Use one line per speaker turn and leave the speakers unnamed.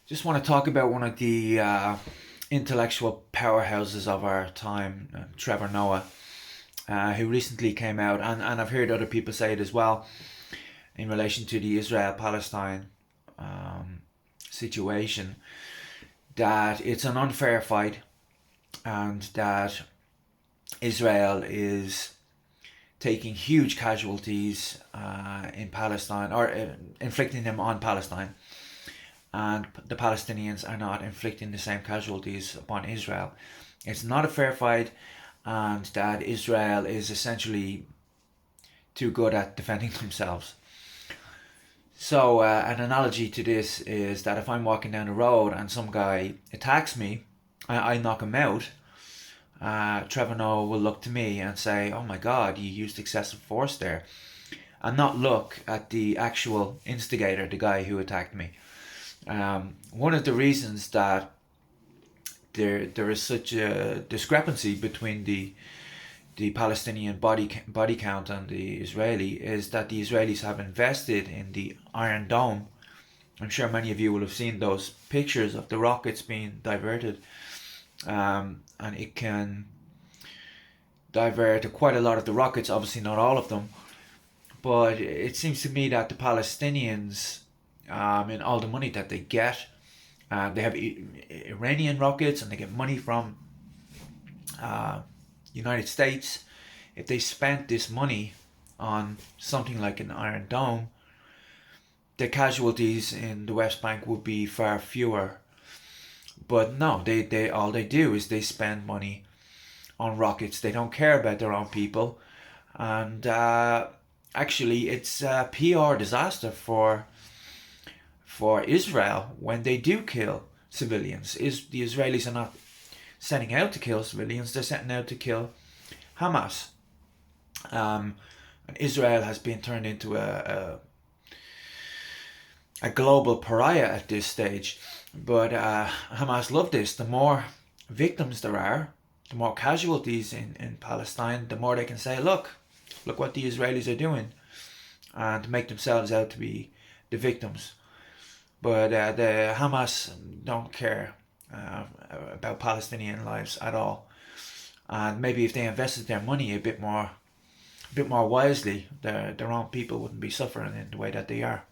Just want to talk about one of the intellectual powerhouses of our time, Trevor Noah, who recently came out, and I've heard other people say it as well, in relation to the Israel-Palestine situation, that it's an unfair fight and that Israel is taking huge casualties in Palestine, or inflicting them on Palestine, and the Palestinians are not inflicting the same casualties upon Israel. It's not a fair fight, and that Israel is essentially too good at defending themselves. So, an analogy to this is that if I'm walking down the road and some guy attacks me, I knock him out. Trevor Noah will look to me and say, "Oh my God, you used excessive force there," and not look at the actual instigator, the guy who attacked me. One of the reasons that there is such a discrepancy between the Palestinian body count and the Israeli is that the Israelis have invested in the Iron Dome. I'm sure many of you will have seen those pictures of the rockets being diverted, and it can divert quite a lot of the rockets. Obviously, not all of them, but it seems to me that the Palestinians, in all the money that they get, they have Iranian rockets and they get money from United States. If they spent this money on something like an Iron Dome, the casualties in the West Bank would be far fewer. But no, they all they do is they spend money on rockets. They don't care about their own people, and actually, it's a PR disaster for Israel when they do kill civilians. Is the Israelis are not setting out to kill civilians; they're setting out to kill Hamas. And Israel has been turned into a global pariah at this stage. But Hamas love this. The more victims there are, the more casualties in Palestine, the more they can say, look what the Israelis are doing, and to make themselves out to be the victims. But the Hamas don't care about Palestinian lives at all. And maybe if they invested their money a bit more wisely, their own people wouldn't be suffering in the way that they are.